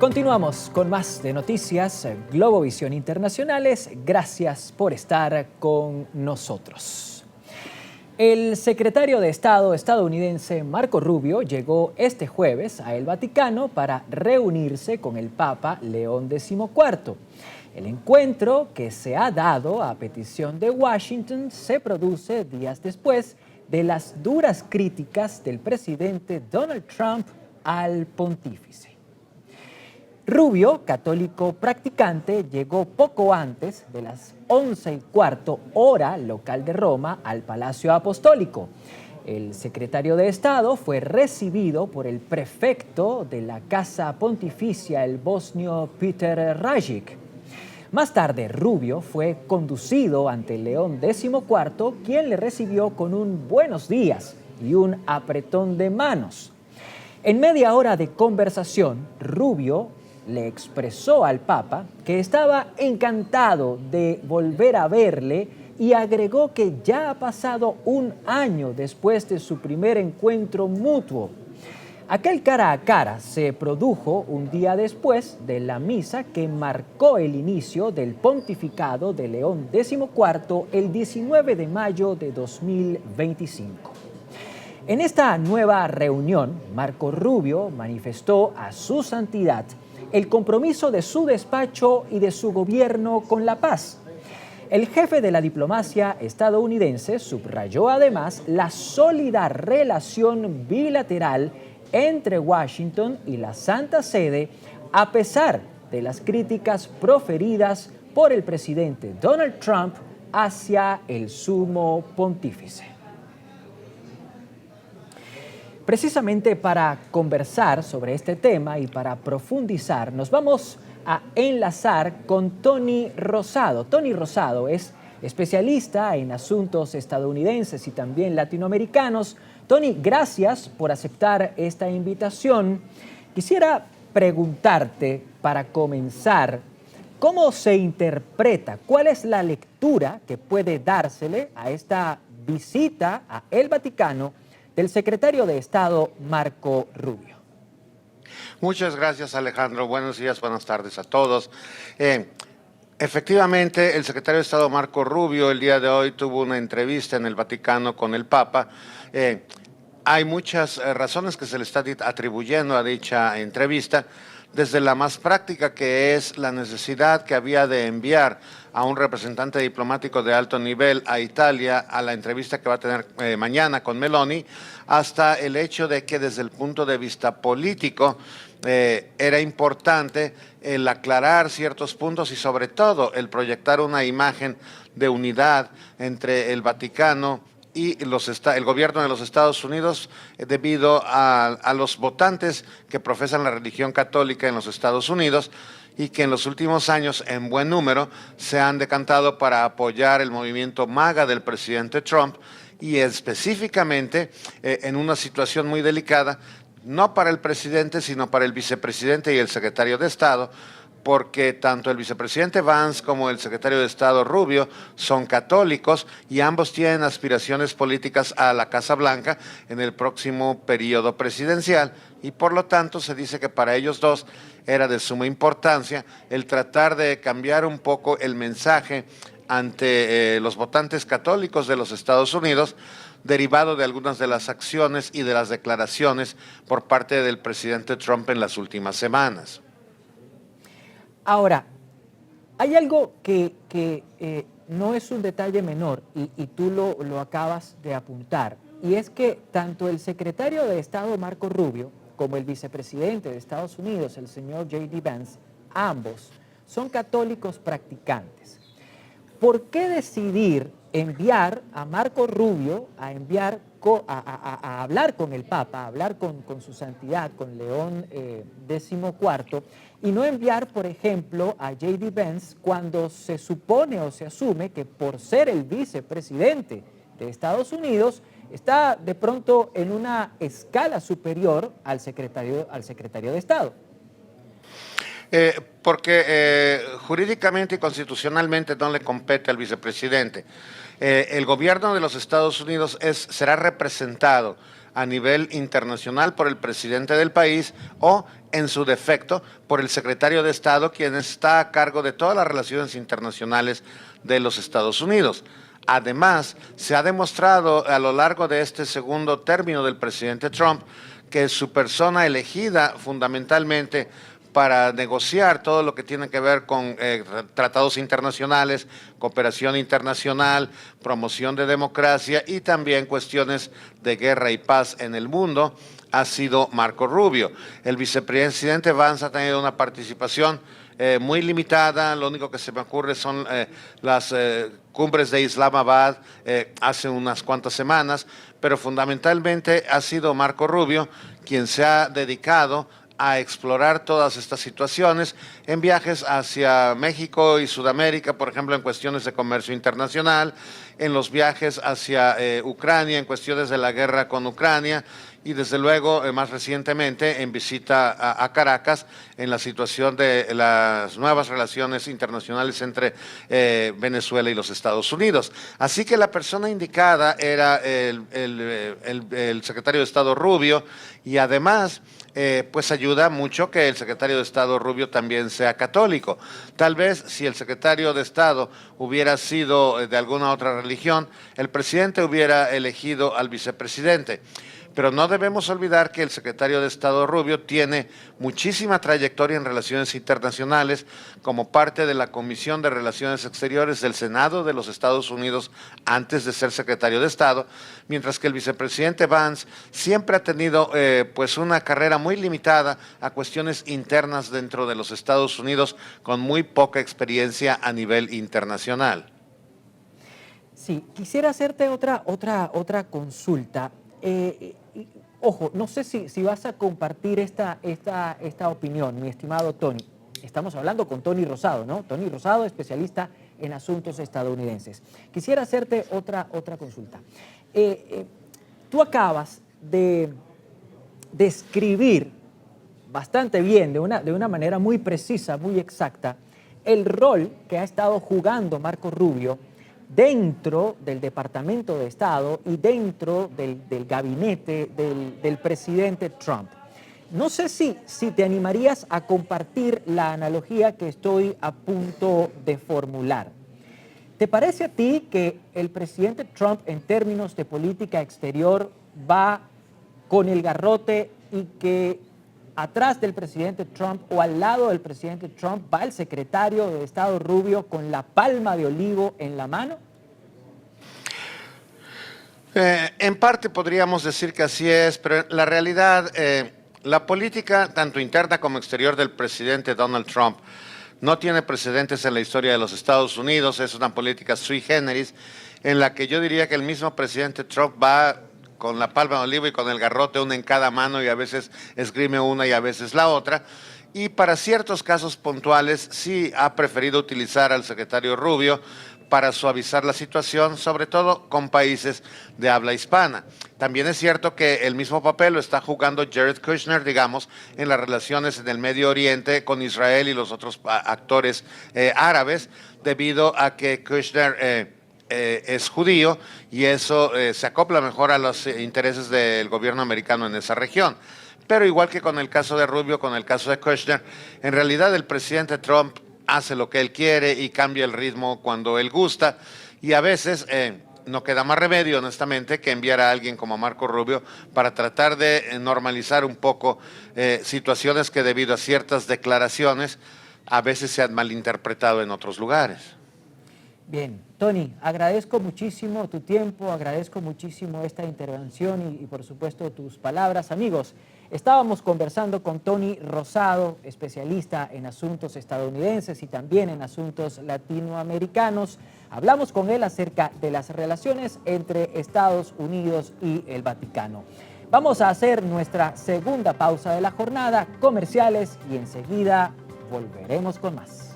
Continuamos con más de noticias Globovisión Internacionales. Gracias por estar con nosotros. El secretario de Estado estadounidense Marco Rubio llegó este jueves a el Vaticano para reunirse con el Papa León XIV. El encuentro, que se ha dado a petición de Washington, se produce días después de las duras críticas del presidente Donald Trump al pontífice. Rubio, católico practicante, llegó poco antes de las 11:15 hora local de Roma al Palacio Apostólico. El secretario de Estado fue recibido por el prefecto de la Casa Pontificia, el bosnio Peter Rajic. Más tarde, Rubio fue conducido ante León XIV, quien le recibió con un buenos días y un apretón de manos. En media hora de conversación, Rubio le expresó al Papa que estaba encantado de volver a verle y agregó que ya ha pasado un año después de su primer encuentro mutuo. Aquel cara a cara se produjo un día después de la misa que marcó el inicio del pontificado de León XIV el 19 de mayo de 2025. En esta nueva reunión, Marco Rubio manifestó a su santidad el compromiso de su despacho y de su gobierno con la paz. El jefe de la diplomacia estadounidense subrayó además la sólida relación bilateral entre Washington y la Santa Sede, a pesar de las críticas proferidas por el presidente Donald Trump hacia el sumo pontífice. Precisamente para conversar sobre este tema y para profundizar, nos vamos a enlazar con Tony Rosado. Tony Rosado es especialista en asuntos estadounidenses y también latinoamericanos. Tony, gracias por aceptar esta invitación. Quisiera preguntarte, para comenzar, ¿cómo se interpreta, cuál es la lectura que puede dársele a esta visita a el Vaticano del secretario de Estado Marco Rubio? Muchas gracias, Alejandro. Buenos días, buenas tardes a todos. Efectivamente, el secretario de Estado Marco Rubio el día de hoy tuvo una entrevista en el Vaticano con el Papa. Hay muchas razones que se le está atribuyendo a dicha entrevista, desde la más práctica, que es la necesidad que había de enviar a un representante diplomático de alto nivel a Italia a la entrevista que va a tener mañana con Meloni, hasta el hecho de que desde el punto de vista político era importante el aclarar ciertos puntos y sobre todo el proyectar una imagen de unidad entre el Vaticano y el gobierno de los Estados Unidos, debido a los votantes que profesan la religión católica en los Estados Unidos y que en los últimos años, en buen número, se han decantado para apoyar el movimiento MAGA del presidente Trump, y específicamente en una situación muy delicada, no para el presidente, sino para el vicepresidente y el secretario de Estado, porque tanto el vicepresidente Vance como el secretario de Estado Rubio son católicos y ambos tienen aspiraciones políticas a la Casa Blanca en el próximo periodo presidencial, y por lo tanto se dice que para ellos dos era de suma importancia el tratar de cambiar un poco el mensaje ante los votantes católicos de los Estados Unidos, derivado de algunas de las acciones y de las declaraciones por parte del presidente Trump en las últimas semanas. Ahora, hay algo que no es un detalle menor y tú lo acabas de apuntar, y es que tanto el secretario de Estado Marco Rubio como el vicepresidente de Estados Unidos, el señor J.D. Vance, ambos son católicos practicantes. ¿Por qué decidir enviar a Marco Rubio a hablar con el Papa, a hablar con su santidad, con León XIV, y no enviar, por ejemplo, a J.D. Vance cuando se supone o se asume que por ser el vicepresidente de Estados Unidos está de pronto en una escala superior al secretario de Estado? Porque jurídicamente y constitucionalmente no le compete al vicepresidente. El gobierno de los Estados Unidos será representado a nivel internacional por el presidente del país o, en su defecto, por el secretario de Estado, quien está a cargo de todas las relaciones internacionales de los Estados Unidos. Además, se ha demostrado a lo largo de este segundo término del presidente Trump que su persona elegida fundamentalmente para negociar todo lo que tiene que ver con tratados internacionales, cooperación internacional, promoción de democracia y también cuestiones de guerra y paz en el mundo, ha sido Marco Rubio. El vicepresidente Vance ha tenido una participación muy limitada. Lo único que se me ocurre son las cumbres de Islamabad hace unas cuantas semanas, pero fundamentalmente ha sido Marco Rubio quien se ha dedicado a explorar todas estas situaciones en viajes hacia México y Sudamérica, por ejemplo, en cuestiones de comercio internacional, en los viajes hacia Ucrania, en cuestiones de la guerra con Ucrania, y desde luego, más recientemente, en visita a Caracas, en la situación de las nuevas relaciones internacionales entre Venezuela y los Estados Unidos. Así que la persona indicada era el secretario de Estado Rubio, y además pues ayuda mucho que el secretario de Estado Rubio también sea católico. Tal vez si el secretario de Estado hubiera sido de alguna otra religión, el presidente hubiera elegido al vicepresidente. Pero no debemos olvidar que el secretario de Estado Rubio tiene muchísima trayectoria en relaciones internacionales como parte de la Comisión de Relaciones Exteriores del Senado de los Estados Unidos antes de ser secretario de Estado, mientras que el vicepresidente Vance siempre ha tenido pues una carrera muy limitada a cuestiones internas dentro de los Estados Unidos, con muy poca experiencia a nivel internacional. Sí, quisiera hacerte otra consulta. Ojo, no sé si vas a compartir esta opinión, mi estimado Tony. Estamos hablando con Tony Rosado, ¿no? Tony Rosado, especialista en asuntos estadounidenses. Quisiera hacerte otra consulta. Tú acabas de describir bastante bien, de una manera muy precisa, muy exacta, el rol que ha estado jugando Marco Rubio dentro del Departamento de Estado y dentro del gabinete del presidente Trump. No sé si te animarías a compartir la analogía que estoy a punto de formular. ¿Te parece a ti que el presidente Trump, en términos de política exterior, va con el garrote y que atrás del presidente Trump o al lado del presidente Trump va el secretario de Estado Rubio con la palma de olivo en la mano? En parte podríamos decir que así es, pero la realidad, la política tanto interna como exterior del presidente Donald Trump no tiene precedentes en la historia de los Estados Unidos. Es una política sui generis en la que yo diría que el mismo presidente Trump va con la palma de olivo y con el garrote, una en cada mano, y a veces esgrime una y a veces la otra. Y para ciertos casos puntuales sí ha preferido utilizar al secretario Rubio para suavizar la situación, sobre todo con países de habla hispana. También es cierto que el mismo papel lo está jugando Jared Kushner, digamos, en las relaciones en el Medio Oriente con Israel y los otros actores árabes, debido a que Kushner es judío y eso se acopla mejor a los intereses del gobierno americano en esa región. Pero igual que con el caso de Rubio, con el caso de Kushner, en realidad el presidente Trump hace lo que él quiere y cambia el ritmo cuando él gusta, y a veces no queda más remedio, honestamente, que enviar a alguien como Marco Rubio para tratar de normalizar un poco situaciones que debido a ciertas declaraciones a veces se han malinterpretado en otros lugares. Bien, Tony, agradezco muchísimo tu tiempo, agradezco muchísimo esta intervención y por supuesto tus palabras. Amigos, estábamos conversando con Tony Rosado, especialista en asuntos estadounidenses y también en asuntos latinoamericanos. Hablamos con él acerca de las relaciones entre Estados Unidos y el Vaticano. Vamos a hacer nuestra segunda pausa de la jornada, comerciales, y enseguida volveremos con más.